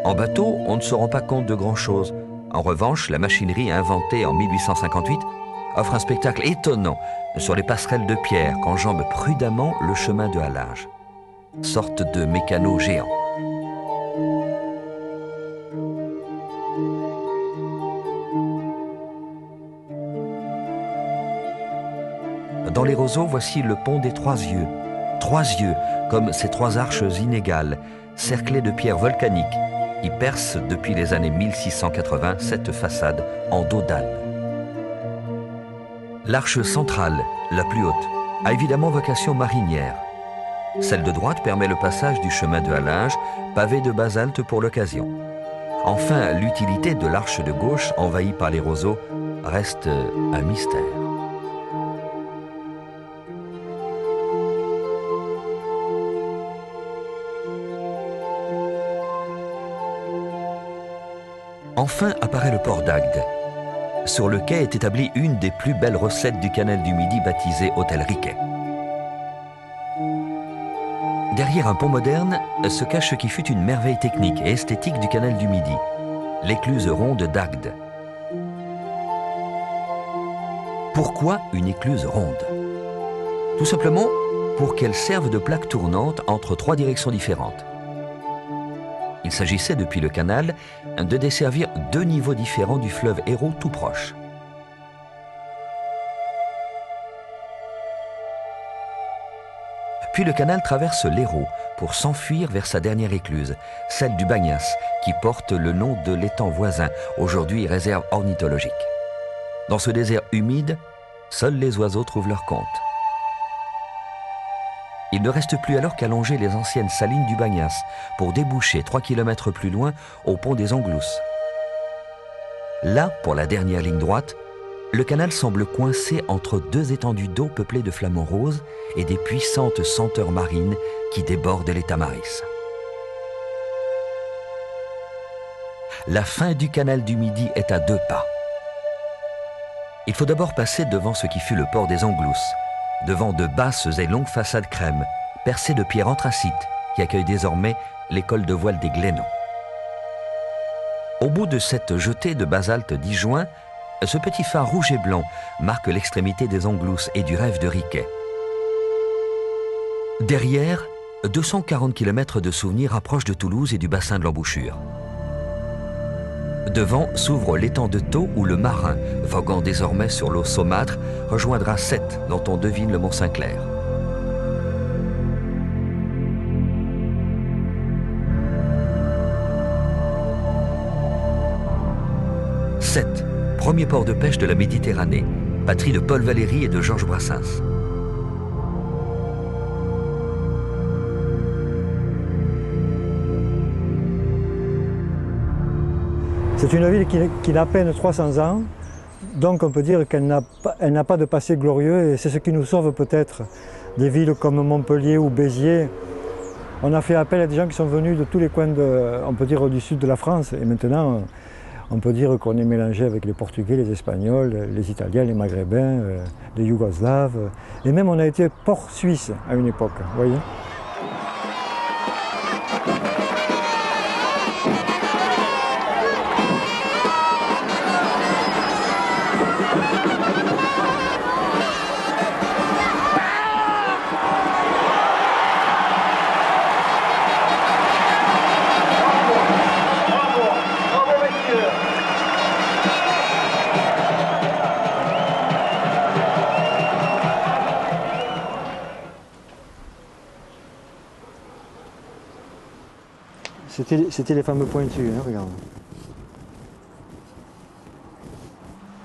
En bateau, on ne se rend pas compte de grand-chose. En revanche, la machinerie inventée en 1858 offre un spectacle étonnant sur les passerelles de pierre qu'enjambe prudemment le chemin de halage. Sorte de mécano géant. Dans les roseaux, voici le pont des Trois Yeux. Trois yeux, comme ces trois arches inégales, cerclées de pierres volcaniques, qui percent depuis les années 1680 cette façade en dos d'âne. L'arche centrale, la plus haute, a évidemment vocation marinière. Celle de droite permet le passage du chemin de halage, pavé de basalte pour l'occasion. Enfin, l'utilité de l'arche de gauche, envahie par les roseaux, reste un mystère. Enfin apparaît le port d'Agde. Sur le quai est établie une des plus belles recettes du canal du Midi baptisée Hôtel Riquet. Derrière un pont moderne se cache ce qui fut une merveille technique et esthétique du canal du Midi, l'écluse ronde d'Agde. Pourquoi une écluse ronde? Tout simplement pour qu'elle serve de plaque tournante entre trois directions différentes. Il s'agissait depuis le canal de desservir deux niveaux différents du fleuve Hérault tout proche. Puis le canal traverse l'Hérault pour s'enfuir vers sa dernière écluse, celle du Bagnas, qui porte le nom de l'étang voisin, aujourd'hui réserve ornithologique. Dans ce désert humide, seuls les oiseaux trouvent leur compte. Il ne reste plus alors qu'à longer les anciennes salines du Bagnas pour déboucher 3 km plus loin au pont des Anglousses. Là, pour la dernière ligne droite, le canal semble coincé entre deux étendues d'eau peuplées de flamants roses et des puissantes senteurs marines qui débordent les tamaris. La fin du canal du Midi est à 2 pas. Il faut d'abord passer devant ce qui fut le port des Anglousses, devant de basses et longues façades crème, percées de pierres anthracites, qui accueillent désormais l'école de voile des Glénons. Au bout de cette jetée de basalte disjoint, ce petit phare rouge et blanc marque l'extrémité des Anglousses et du rêve de Riquet. Derrière, 240 km de souvenirs approchent de Toulouse et du bassin de l'embouchure. Devant s'ouvre l'étang de Thau où le marin, voguant désormais sur l'eau saumâtre, rejoindra Sète, dont on devine le mont Saint-Clair. Sète, premier port de pêche de la Méditerranée, patrie de Paul Valéry et de Georges Brassens. C'est une ville qui n'a à peine 300 ans, donc on peut dire qu'elle n'a pas de passé glorieux et c'est ce qui nous sauve peut-être des villes comme Montpellier ou Béziers. On a fait appel à des gens qui sont venus de tous les coins, on peut dire, du sud de la France et maintenant on peut dire qu'on est mélangé avec les Portugais, les Espagnols, les Italiens, les Maghrébins, les Yougoslaves et même on a été port suisse à une époque, vous voyez. C'était les fameux pointus, hein, regarde.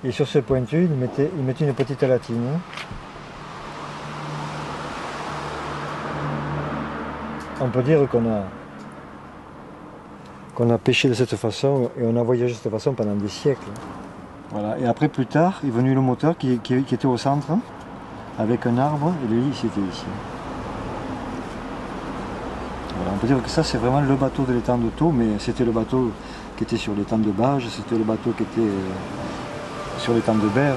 Et sur ce pointu, ils mettaient une petite latine. On peut dire qu'on a pêché de cette façon et on a voyagé de cette façon pendant des siècles. Voilà. Et après, plus tard, est venu le moteur qui était au centre, avec un arbre, et lui, c'était ici. Voilà, on peut dire que ça c'est vraiment le bateau de l'étang de Thau, mais c'était le bateau qui était sur l'étang de Bages, c'était le bateau qui était sur les temps de Berre.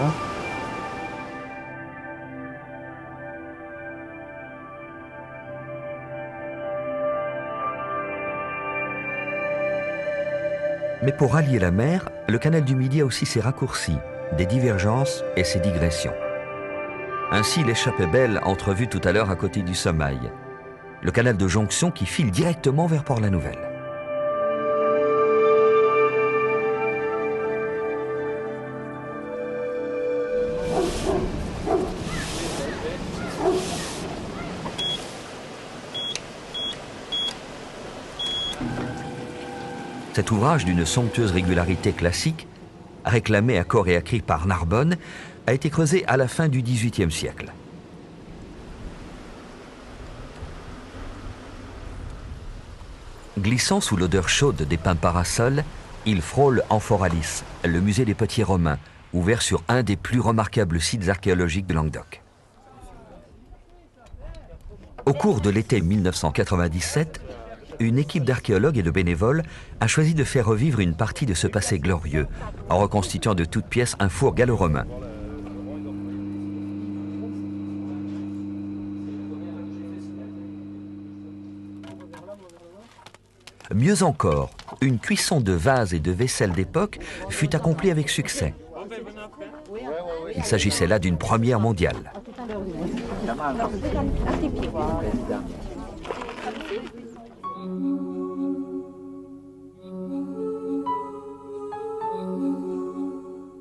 Mais pour rallier la mer, le canal du Midi a aussi ses raccourcis, des divergences et ses digressions. Ainsi l'échappée belle entrevue tout à l'heure à côté du Sommeil. Le canal de jonction qui file directement vers Port-la-Nouvelle. Cet ouvrage d'une somptueuse régularité classique, réclamé à corps et à cri par Narbonne, a été creusé à la fin du XVIIIe siècle. Glissant sous l'odeur chaude des pins parasols, il frôle Amphoralis, le musée des potiers romains, ouvert sur un des plus remarquables sites archéologiques de Languedoc. Au cours de l'été 1997, une équipe d'archéologues et de bénévoles a choisi de faire revivre une partie de ce passé glorieux, en reconstituant de toutes pièces un four gallo-romain. Mieux encore, une cuisson de vases et de vaisselle d'époque fut accomplie avec succès. Il s'agissait là d'une première mondiale.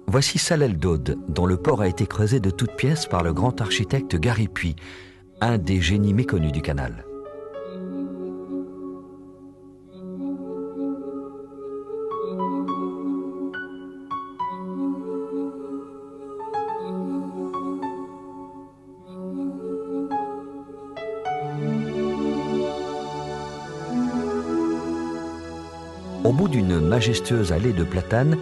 Voici Salel d'Aude, dont le port a été creusé de toutes pièces par le grand architecte Gary Puy, un des génies méconnus du canal. Au bout d'une majestueuse allée de platanes,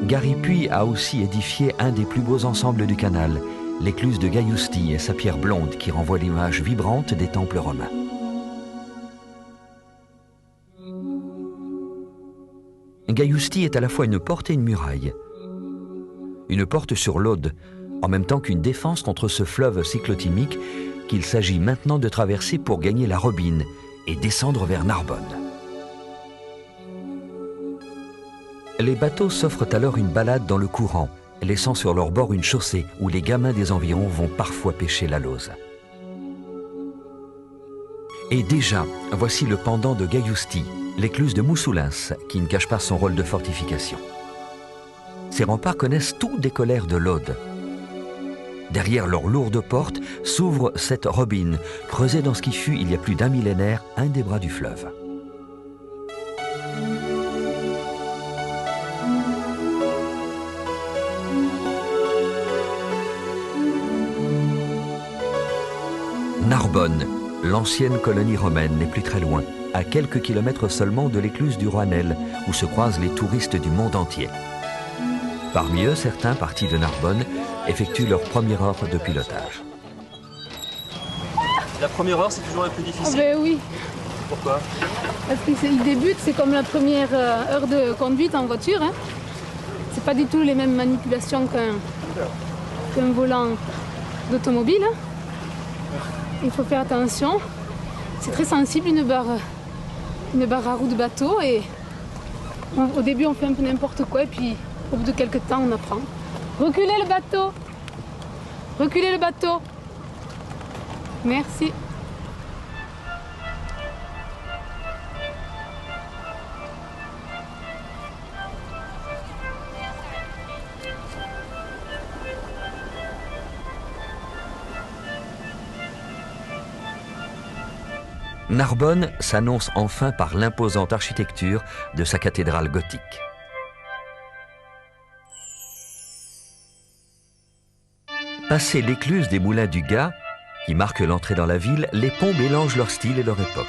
Gary Puy a aussi édifié un des plus beaux ensembles du canal, l'écluse de Gaiusti et sa pierre blonde qui renvoie l'image vibrante des temples romains. Gaiusti est à la fois une porte et une muraille. Une porte sur l'Aude, en même temps qu'une défense contre ce fleuve cyclotimique qu'il s'agit maintenant de traverser pour gagner la Robine et descendre vers Narbonne. Les bateaux s'offrent alors une balade dans le courant, laissant sur leur bord une chaussée où les gamins des environs vont parfois pêcher la lauze. Et déjà, voici le pendant de Gaiusti, l'écluse de Moussoulins, qui ne cache pas son rôle de fortification. Ces remparts connaissent tout des colères de l'Aude. Derrière leurs lourdes portes s'ouvre cette Robine, creusée dans ce qui fut, il y a plus d'un millénaire, un des bras du fleuve. Narbonne, l'ancienne colonie romaine, n'est plus très loin, à quelques kilomètres seulement de l'écluse du Roanel, où se croisent les touristes du monde entier. Parmi eux, certains, partis de Narbonne, effectuent leur première heure de pilotage. La première heure, c'est toujours la plus difficile? Ben oui. Pourquoi? Parce qu'il débute, c'est comme la première heure de conduite en voiture. Hein. C'est pas du tout les mêmes manipulations qu'un volant d'automobile. Hein. Il faut faire attention. C'est très sensible une barre à roue de bateau et au début on fait un peu n'importe quoi et puis au bout de quelques temps on apprend. Reculez le bateau. Reculez le bateau. Merci. Narbonne s'annonce enfin par l'imposante architecture de sa cathédrale gothique. Passé l'écluse des Moulins du Gard, qui marque l'entrée dans la ville, les ponts mélangent leur style et leur époque.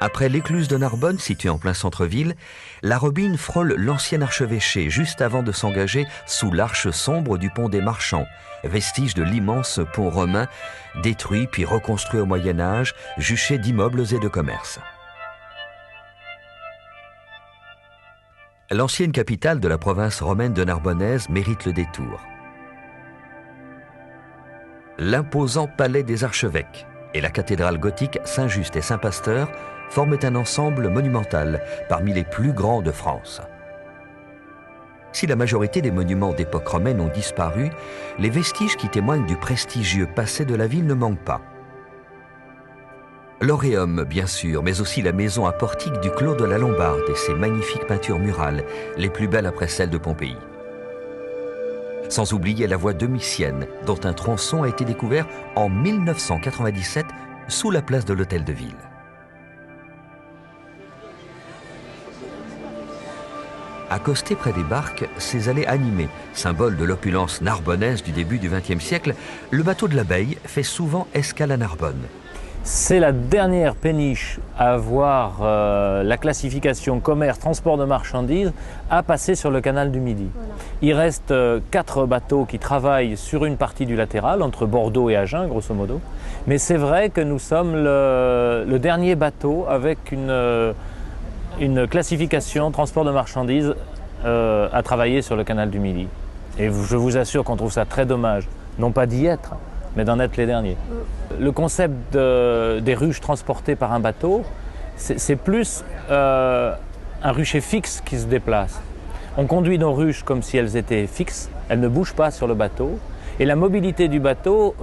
Après l'écluse de Narbonne, située en plein centre-ville, la Robine frôle l'ancien archevêché juste avant de s'engager sous l'arche sombre du pont des Marchands, vestige de l'immense pont romain, détruit puis reconstruit au Moyen-Âge, juché d'immeubles et de commerces. L'ancienne capitale de la province romaine de Narbonnaise mérite le détour. L'imposant palais des archevêques et la cathédrale gothique Saint-Just et Saint-Pasteur forment un ensemble monumental parmi les plus grands de France. Si la majorité des monuments d'époque romaine ont disparu, les vestiges qui témoignent du prestigieux passé de la ville ne manquent pas. L'Auréum, bien sûr, mais aussi la maison à portique du Clos de la Lombarde et ses magnifiques peintures murales, les plus belles après celles de Pompéi. Sans oublier la voie Domitienne, dont un tronçon a été découvert en 1997 sous la place de l'Hôtel de Ville. Accosté près des barques, ces allées animées, symbole de l'opulence narbonnaise du début du XXe siècle, le bateau de l'Abeille fait souvent escale à Narbonne. C'est la dernière péniche à avoir la classification commerce, transport de marchandises, à passer sur le canal du Midi. Voilà. Il reste 4 bateaux qui travaillent sur une partie du latéral, entre Bordeaux et Agen, grosso modo. Mais c'est vrai que nous sommes le dernier bateau avec une classification transport de marchandises à travailler sur le canal du Midi. Et je vous assure qu'on trouve ça très dommage, non pas d'y être, mais d'en être les derniers. Le concept des ruches transportées par un bateau, c'est plus un rucher fixe qui se déplace. On conduit nos ruches comme si elles étaient fixes, elles ne bougent pas sur le bateau, et la mobilité du bateau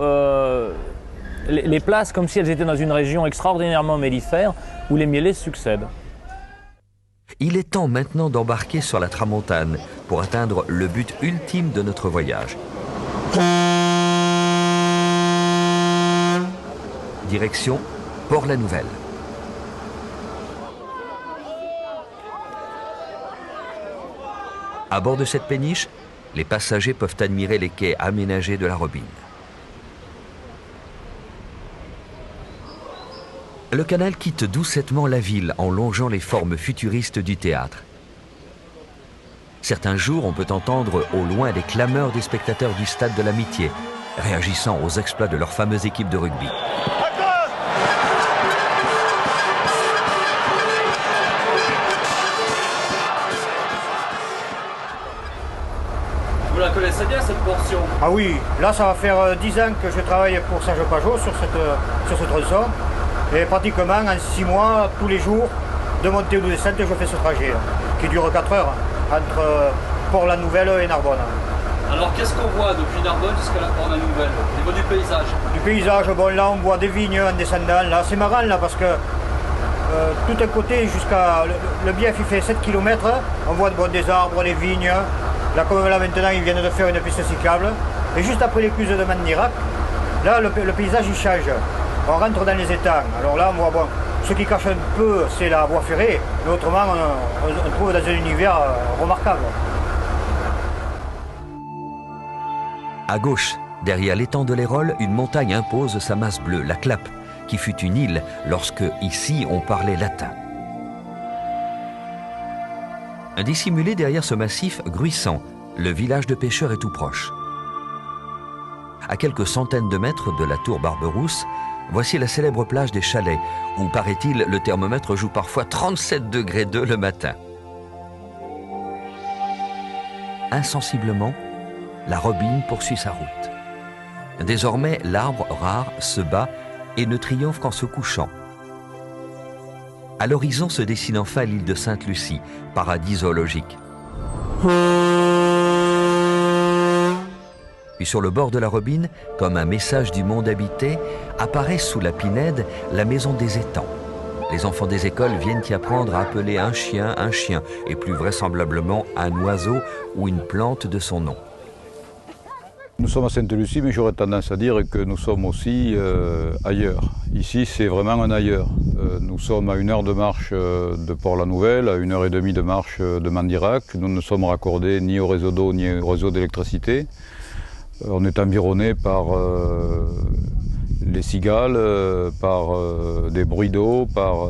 les place comme si elles étaient dans une région extraordinairement mellifère où les mielés succèdent. Il est temps maintenant d'embarquer sur la Tramontane pour atteindre le but ultime de notre voyage. Direction Port-la-Nouvelle. À bord de cette péniche, les passagers peuvent admirer les quais aménagés de la Robine. Le canal quitte doucettement la ville en longeant les formes futuristes du théâtre. Certains jours, on peut entendre au loin les clameurs des spectateurs du stade de l'Amitié, réagissant aux exploits de leur fameuse équipe de rugby. Vous la connaissez bien cette portion? Ah oui, là ça va faire 10 ans que je travaille pour Serge Pajot sur ce tronçon. Et pratiquement en 6 mois, tous les jours, de montée ou de descente, je fais ce trajet, qui dure 4 heures, entre Port-la-Nouvelle et Narbonne. Alors qu'est-ce qu'on voit depuis Narbonne jusqu'à Port-la-Nouvelle, au niveau du paysage? Du paysage, bon là on voit des vignes en descendant, là c'est marrant là parce que tout un côté jusqu'à le bief il fait 7 km, on voit des arbres, des vignes, là comme là maintenant ils viennent de faire une piste cyclable, et juste après l'écluse de Mandirac, là le paysage il change. On rentre dans les étangs. Alors là, moi, bon, ce qui cache un peu, c'est la voie ferrée, mais autrement, on trouve dans un univers remarquable. À gauche, derrière l'étang de l'Hérolle, une montagne impose sa masse bleue, la Clappe, qui fut une île lorsque, ici, on parlait latin. Dissimulé derrière ce massif, Gruissant, le village de pêcheurs est tout proche. À quelques centaines de mètres de la tour Barberousse, voici la célèbre plage des Chalets, où, paraît-il, le thermomètre joue parfois 37 degrés 2 le matin. Insensiblement, la Robine poursuit sa route. Désormais, l'arbre rare se bat et ne triomphe qu'en se couchant. À l'horizon se dessine enfin l'île de Sainte-Lucie, paradis zoologique. Puis sur le bord de la Robine, comme un message du monde habité, apparaît sous la pinède la maison des étangs. Les enfants des écoles viennent y apprendre à appeler un chien, et plus vraisemblablement un oiseau ou une plante de son nom. Nous sommes à Sainte-Lucie, mais j'aurais tendance à dire que nous sommes aussi ailleurs. Ici, c'est vraiment un ailleurs. Nous sommes à 1 heure de marche de Port-la-Nouvelle, à 1 heure et demie de marche de Mandirac. Nous ne sommes raccordés ni au réseau d'eau ni au réseau d'électricité. On est environné par les cigales, par des bruits d'eau, par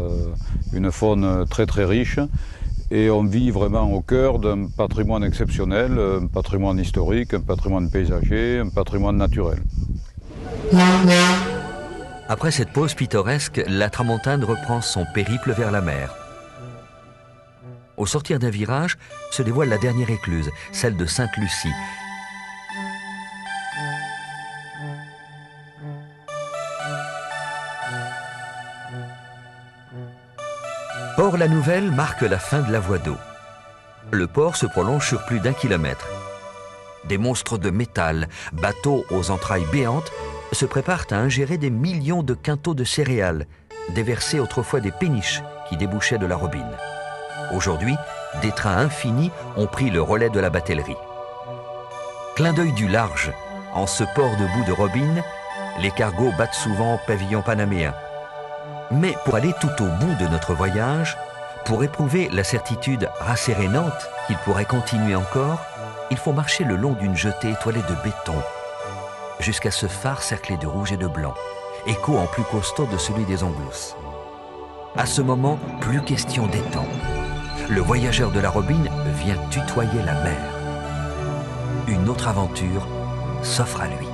une faune très très riche. Et on vit vraiment au cœur d'un patrimoine exceptionnel, un patrimoine historique, un patrimoine paysager, un patrimoine naturel. Après cette pause pittoresque, la Tramontane reprend son périple vers la mer. Au sortir d'un virage, se dévoile la dernière écluse, celle de Sainte-Lucie. Port-la-Nouvelle marque la fin de la voie d'eau. Le port se prolonge sur plus d'1 kilomètre. Des monstres de métal, bateaux aux entrailles béantes, se préparent à ingérer des millions de quintaux de céréales, déversés autrefois des péniches qui débouchaient de la Robine. Aujourd'hui, des trains infinis ont pris le relais de la batellerie. Clin d'œil du large, en ce port de bout de Robine, les cargos battent souvent pavillon panaméen. Mais pour aller tout au bout de notre voyage, pour éprouver la certitude rassérénante qu'il pourrait continuer encore, il faut marcher le long d'une jetée étoilée de béton, jusqu'à ce phare cerclé de rouge et de blanc, écho en plus costaud de celui des Anglousses. À ce moment, plus question d'étang. Le voyageur de la Robine vient tutoyer la mer. Une autre aventure s'offre à lui.